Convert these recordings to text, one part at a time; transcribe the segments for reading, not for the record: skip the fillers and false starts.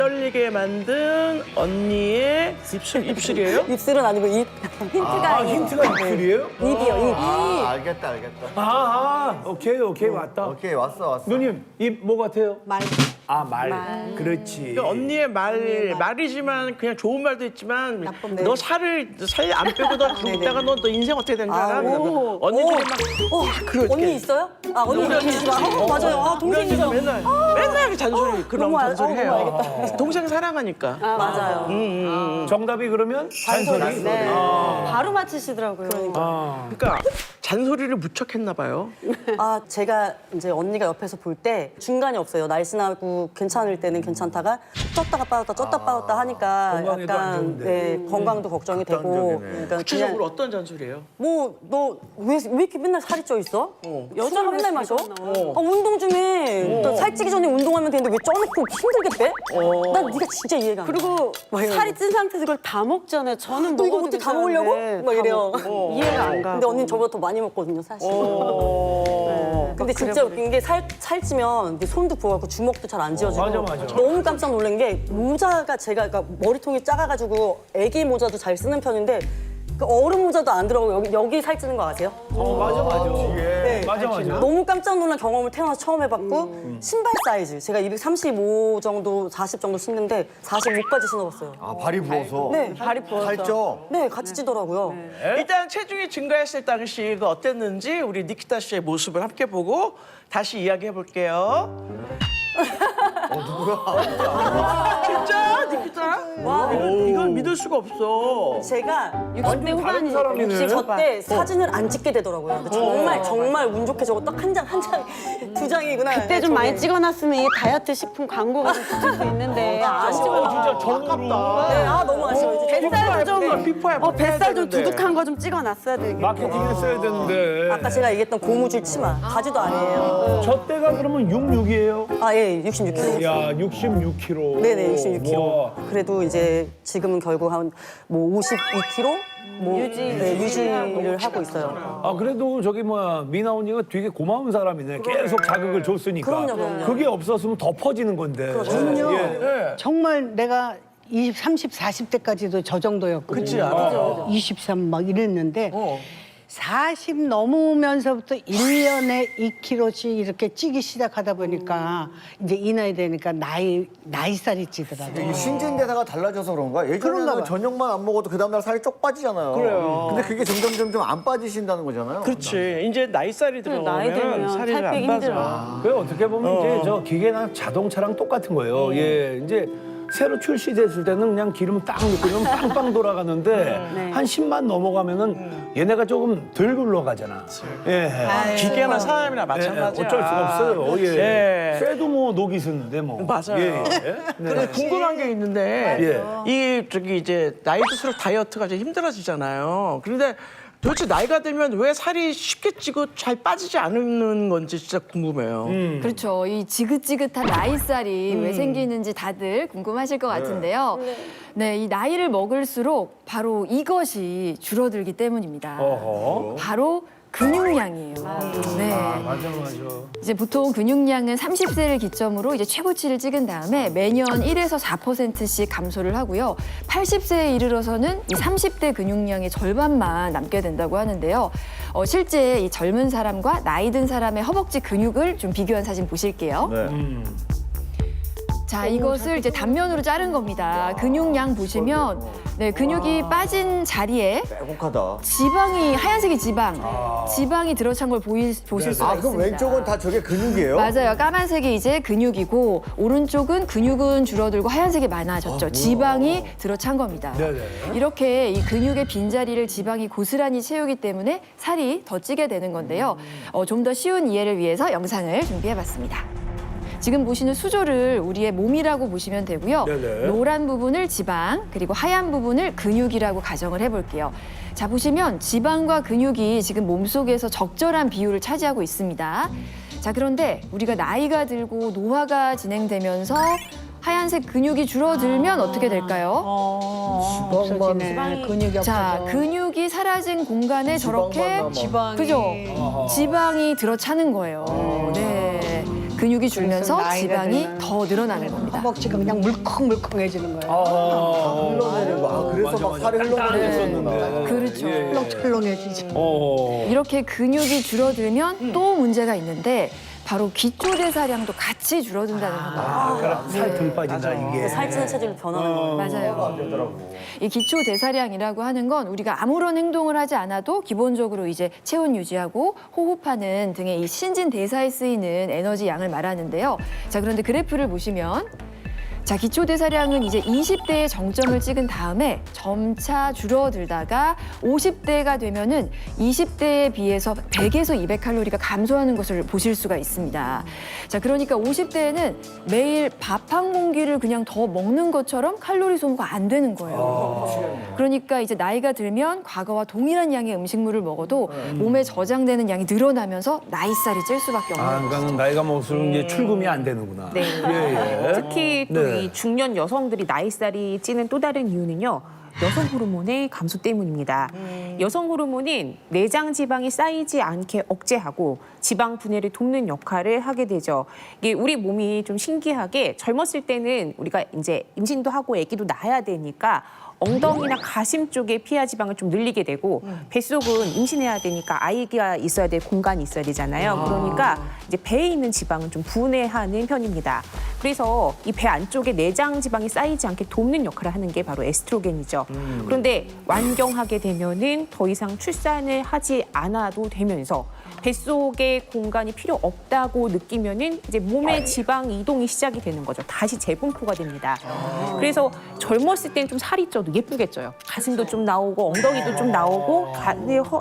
떨리게 만든 언니의 입술이에요? 입술은 아니고 입. 힌트가 힌트가 입술이에요? 입이요, 입. 알겠다. 오케이 왔다. 오케이, 왔어. 누님 입 뭐 같아요? 말. 말. 그렇지. 그 언니의 말이지만 그냥 좋은 말도 있지만 나쁜 말. 너 살 안 빼고 너 죽다가 너 인생 어떻게 되는 줄 알아? 오. 언니들이 오. 막 그렇게. 언니 있어요? 언니 계시구나. 맞아요. 우리 동생이죠. 언니가 맨날 잔소리 그런 너무 잔소리 너무 해요. 알겠다. 동생 사랑하니까. 맞아요. 정답이 그러면 잔소리. 네. 바로 맞히시더라고요. 그러니까 잔소리를 무척 했나 봐요. 제가 이제 언니가 옆에서 볼 때 중간이 없어요. 날씬하고 괜찮을 때는 괜찮다가 쪘다가 빠졌다 하니까 건강에도 안 좋은데. 네, 건강도 걱정이 되고. 그러니까 구체적으로 그냥 어떤 잔소리예요? 너 왜 이렇게 맨날 살이 쪄 있어? 여자가 맨날 마셔? 운동 좀 해. 너 살찌기 전에 운동하면 되는데 왜 쪄놓고 힘들게 빼? 난 네가 진짜 이해가 안 돼. 그리고 살이 찐 상태에서 그걸 다 먹잖아요. 저는 너 이거 먹어도 어떻게 다 먹으려고? 괜찮은데 막 이래요. 이해가 안 가. 근데 언니는 저보다 더 많이 먹거든요, 사실. 근데 진짜 웃긴 게 살찌면 이게 손도 부어갖고 주먹도 잘 안 쥐어지고 맞아. 너무 깜짝 놀란 게 모자가 제가 그러니까 머리통이 작아가지고 애기 모자도 잘 쓰는 편인데 그 어른 모자도 안 들어가고 여기 살찌는 거 아세요? 맞아. 네. 맞아. 너무 깜짝 놀란 경험을 태어나서 처음 해봤고 신발 사이즈 제가 235 정도 40 정도 신는데 45까지 신어봤어요. 발이 부어서. 네, 발이 부어서. 살쪄. 네 같이 찌더라고요. 일단 체중이 증가했을 당시 그 어땠는지 우리 니키타 씨의 모습을 함께 보고 다시 이야기해 볼게요. 누구야? 진짜 니키타? 와. 이걸 믿을 수가 없어. 제가 60대 후반이 혹시 저때 사진을 안 찍게 되더라고요. 근데 정말 운 좋게 저거 딱 한 장, 두 장이구나. 그때 좀 많이 찍어놨으면 이 다이어트 식품 광고가 좀 붙을 수 있는데 안 찍어놨어. 진짜 정으로. 네, 너무 아쉬워요. 뱃살도 좀 피부에 뱃살 좀 두둑한 거 좀 찍어놨어야 되겠네. 마케팅 했어야 되는데. 아까 제가 얘기했던 고무줄 치마 바지도 아니에요. 저 때가 그러면 66이에요? 예, 66kg. 야, 66kg. 네네, 66kg. 와. 그래도 이제 지금은 결국 한 뭐 52kg? 유지를 하고 있어요. 그래도 저기 미나 언니가 되게 고마운 사람이네. 계속 자극을 줬으니까. 그럼요. 그게 없었으면 더 퍼지는 건데. 저는요. 예. 정말 내가 20, 30, 40대까지도 저 정도였거든요. 그치, 알아. 23 막 이랬는데 40 넘으면서부터 1년에 2kg씩 이렇게 찌기 시작하다 보니까 이제 이 나이 되니까 나이살이 찌더라고요. 이게 신진대사가 달라져서 그런가? 그런가 예전에는 봐요. 저녁만 안 먹어도 그 다음날 살이 쪽 빠지잖아요. 그래요. 근데 그게 점점 안 빠지신다는 거잖아요. 그렇지. 이제 나이살이 나이 들면 들어오면 살이 살 안 빼기 빠져. 힘들어. 그 어떻게 보면 이제 저 기계나 자동차랑 똑같은 거예요. 예, 이제 새로 출시됐을 때는 그냥 기름 딱 넣고 이러면 빵빵 돌아가는데 한 10만 넘어가면은 얘네가 조금 덜 굴러가잖아. 예. 기계나 사람이나 마찬가지야. 어쩔 수가 없어요. 예. 예. 쇠도 녹이 쓰는데 뭐. 맞아요. 예. 그래 궁금한 게 있는데 이 저기 이제 나이 들수록 다이어트가 이제 힘들어지잖아요. 그런데 도대체 나이가 들면 왜 살이 쉽게 찌고 잘 빠지지 않는 건지 진짜 궁금해요. 그렇죠. 이 지긋지긋한 나이살이 왜 생기는지 다들 궁금하실 것 같은데요. 네, 이 나이를 먹을수록 바로 이것이 줄어들기 때문입니다. 어허. 바로 근육량이에요. 네. 맞아. 이제 보통 근육량은 30세를 기점으로 이제 최고치를 찍은 다음에 매년 1에서 4%씩 감소를 하고요. 80세에 이르러서는 이 30대 근육량의 절반만 남게 된다고 하는데요. 실제 이 젊은 사람과 나이 든 사람의 허벅지 근육을 좀 비교한 사진 보실게요. 자, 이것을 이제 단면으로 자른 겁니다. 근육량 보시면 네, 근육이 빠진 자리에 빼곡하다. 지방이 하얀색이 지방이 들어찬 걸 보실 수가 있습니다. 그럼 왼쪽은 다 저게 근육이에요? 맞아요. 까만색이 이제 근육이고 오른쪽은 근육은 줄어들고 하얀색이 많아졌죠. 지방이 들어찬 겁니다. 네네. 이렇게 이 근육의 빈자리를 지방이 고스란히 채우기 때문에 살이 더 찌게 되는 건데요. 좀 더 쉬운 이해를 위해서 영상을 준비해봤습니다. 지금 보시는 수조를 우리의 몸이라고 보시면 되고요. 네네. 노란 부분을 지방, 그리고 하얀 부분을 근육이라고 가정을 해볼게요. 자, 보시면 지방과 근육이 지금 몸속에서 적절한 비율을 차지하고 있습니다. 자, 그런데 우리가 나이가 들고 노화가 진행되면서 하얀색 근육이 줄어들면 어떻게 될까요? 없어지네. 근육이 없어져. 자, 근육이 사라진 공간에 저렇게 지방이 그죠? 지방이 들어차는 거예요. 네. 근육이 줄면서 나이가 지방이 되면 더 늘어나는 겁니다. 허벅지가 그냥 물컹물컹해지는 거예요. 흘러내리고. 그래서 막 살이 흘러내리는구나. 그렇죠. 철렁철렁해지지. 이렇게 근육이 줄어들면 또 문제가 있는데 바로 기초대사량도 같이 줄어든다는 겁니다. 살등 빠진다 이게. 살찌는 체질로 변하는 거예요. 맞아요. 이 기초 대사량이라고 하는 건 우리가 아무런 행동을 하지 않아도 기본적으로 이제 체온 유지하고 호흡하는 등의 이 신진 대사에 쓰이는 에너지 양을 말하는데요. 자, 그런데 그래프를 보시면 자, 기초 대사량은 이제 20대에 정점을 찍은 다음에 점차 줄어들다가 50대가 되면은 20대에 비해서 100에서 200칼로리가 감소하는 것을 보실 수가 있습니다. 자, 그러니까 50대에는 매일 밥 한 공기를 그냥 더 먹는 것처럼 칼로리 소모가 안 되는 거예요. 그러니까 이제 나이가 들면 과거와 동일한 양의 음식물을 먹어도 몸에 저장되는 양이 늘어나면서 나이살이 찔 수밖에 없는 거죠. 그러니까 나이가 먹을수록 이제 출금이 안 되는구나. 네. 예, 예. 특히 또 이 네. 중년 여성들이 나이살이 찌는 또 다른 이유는요. 여성 호르몬의 감소 때문입니다. 여성 호르몬은 내장 지방이 쌓이지 않게 억제하고 지방 분해를 돕는 역할을 하게 되죠. 이게 우리 몸이 좀 신기하게 젊었을 때는 우리가 이제 임신도 하고 아기도 낳아야 되니까 엉덩이나 가심 쪽에 피하 지방을 좀 늘리게 되고 뱃속은 임신해야 되니까 아이가 있어야 될 공간이 있어야 되잖아요. 그러니까 이제 배에 있는 지방은 좀 분해하는 편입니다. 그래서 이 배 안쪽에 내장 지방이 쌓이지 않게 돕는 역할을 하는 게 바로 에스트로겐이죠. 그런데 완경하게 되면은 더 이상 출산을 하지 않아도 되면서 뱃속에 공간이 필요 없다고 느끼면은 이제 몸의 지방 이동이 시작이 되는 거죠. 다시 재분포가 됩니다. 그래서 젊었을 때는 좀 살이 쪄도 예쁘게 쪄요. 가슴도 좀 나오고 엉덩이도 좀 나오고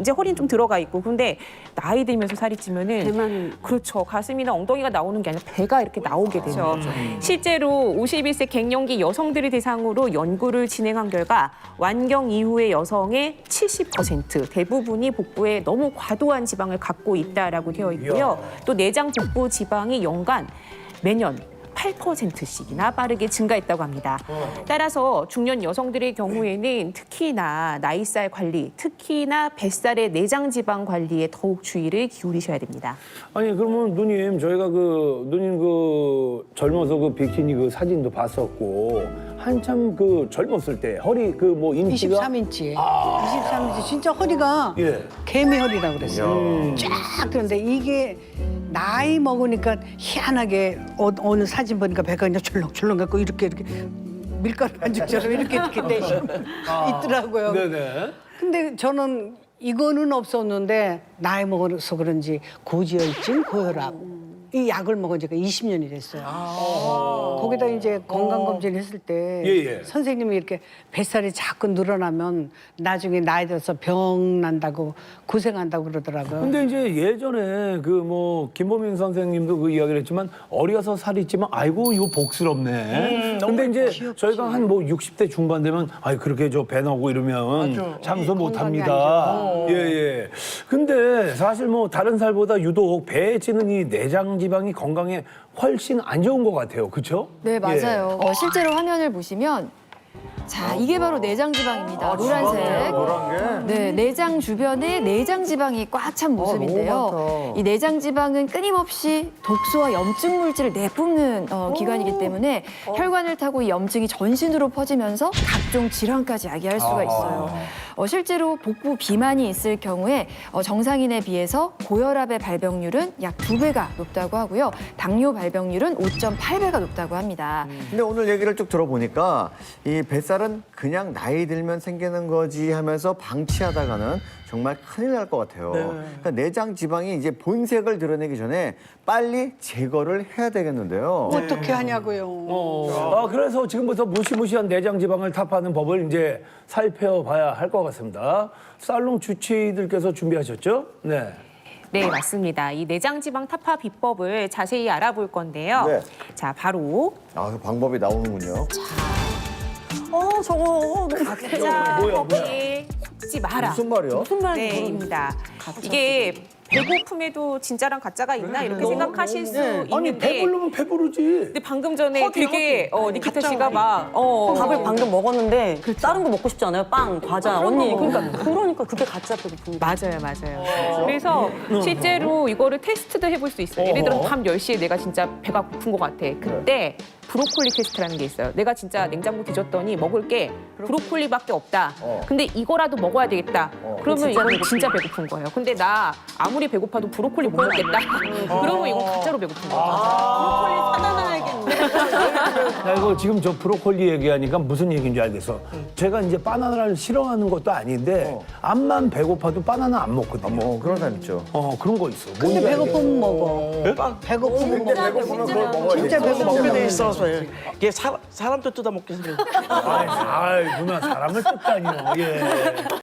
이제 허리는 좀 들어가 있고. 그런데 나이 들면서 살이 찌면은 그렇죠. 가슴이나 엉덩이가 나오는 게 아니라 배가 이렇게 나오게 되는 거죠. 실제로 51세 갱년기 여성들을 대상으로 연구를 진행한 결과 완경 이후의 여성의 70% 대부분이 복부에 너무 과도한 지방을 갖고 있다라고 되어 있고요. 또 내장 복부 지방이 연간 매년 8%씩이나 빠르게 증가했다고 합니다. 따라서 중년 여성들의 경우에는 특히나 나이살 관리, 특히나 뱃살의 내장 지방 관리에 더욱 주의를 기울이셔야 됩니다. 아니 그러면 누님 저희가 누님 젊어서 비키니 사진도 봤었고 한참 젊었을 때 허리 인치가 23인치. 23인치. 진짜 허리가 예. 개미 허리라고 그랬어요. 쫙 그런데 이게 나이 먹으니까 희한하게 어느 사진 보니까 배가 그냥 출렁출렁 갖고 이렇게 밀가루 반죽처럼 이렇게 돼 있더라고요. 네네. 근데 저는 이거는 없었는데 나이 먹어서 그런지 고지혈증, 고혈압 이 약을 먹은 지가 20년이 됐어요. 거기다 이제 건강검진을 했을 때 예. 선생님이 이렇게 뱃살이 자꾸 늘어나면 나중에 나이 들어서 병 난다고 고생한다고 그러더라고요. 근데 이제 예전에 김보민 선생님도 그 이야기를 했지만 어려서 살이 찌면 아이고 이거 복스럽네. 근데 이제 귀엽지. 저희가 한 60대 중반 되면 그렇게 배 나오고 이러면 장소 못 건강이 합니다. 예. 근데 사실 다른 살보다 유독 배에 찌는 이 내장 지방이 건강에 훨씬 안 좋은 것 같아요. 그렇죠? 네, 맞아요. 실제로 화면을 보시면 자, 이게 바로 내장 지방입니다. 노란색. 노란 게? 네, 내장 주변에 내장 지방이 꽉 찬 모습인데요. 너무 많다. 이 내장 지방은 끊임없이 독소와 염증 물질을 내뿜는 기관이기 때문에 혈관을 타고 이 염증이 전신으로 퍼지면서 각종 질환까지 야기할 수가 있어요. 실제로 복부 비만이 있을 경우에 정상인에 비해서 고혈압의 발병률은 약 2배가 높다고 하고요. 당뇨 발병률은 5.8배가 높다고 합니다. 근데 오늘 얘기를 쭉 들어보니까 이 뱃살은 그냥 나이 들면 생기는 거지 하면서 방치하다가는 정말 큰일 날 것 같아요. 그러니까 내장 지방이 이제 본색을 드러내기 전에 빨리 제거를 해야 되겠는데요. 어떻게 하냐고요. 그래서 지금부터 무시무시한 내장 지방을 타파하는 법을 이제 살펴봐야 할 것 같습니다. 살롱 주치의들께서 준비하셨죠? 네. 네, 맞습니다. 이 내장 지방 타파 비법을 자세히 알아볼 건데요. 네. 자, 바로 그 방법이 나오는군요. 저거 각자 허리에 속지 마라. 무슨 말이요? 무슨 말인지 모르겠어요. 네입니다. 이게 배고픔에도 진짜랑 가짜가 있나 이렇게 생각하실 수 아니 있는데 배부르면 배부르지. 근데 방금 전에 되게 니키타 씨가 막 밥을 방금 먹었는데 다른 거 먹고 싶지 않아요? 빵, 과자, 언니. 그러니까 그게 가짜 배고픔. 맞아요. 그래서 실제로 이거를 테스트도 해볼 수 있어요. 예를 들어 밤 10시에 내가 진짜 배가 고픈 것 같아. 그때 브로콜리 테스트라는 게 있어요. 내가 진짜 냉장고 뒤졌더니 먹을 게 브로콜리밖에 없다. 근데 이거라도 먹어야 되겠다. 그러면 이건 진짜 배고픈 거예요. 근데 나 아무리 배고파도 브로콜리 못 먹겠다. 그러면 이건 가짜로 배고픈 거예요. 브로콜리 사다 놔야겠네. 야, 이거 지금 저 브로콜리 얘기하니까 무슨 얘기인지 알겠어. 제가 이제 바나나를 싫어하는 것도 아닌데 암만 배고파도 바나나 안 먹거든요. 그런 사람 있죠. 그런 거 있어. 근데 뭔지 알겠어. 배고프면 먹어. 배고프면 먹어. 배고프면 그걸 먹어야지. 진짜 먹게 돼 있어서 이게 사람도 뜯어먹게 생겨. 아이, 누나 사람을 뜯다니요. 예.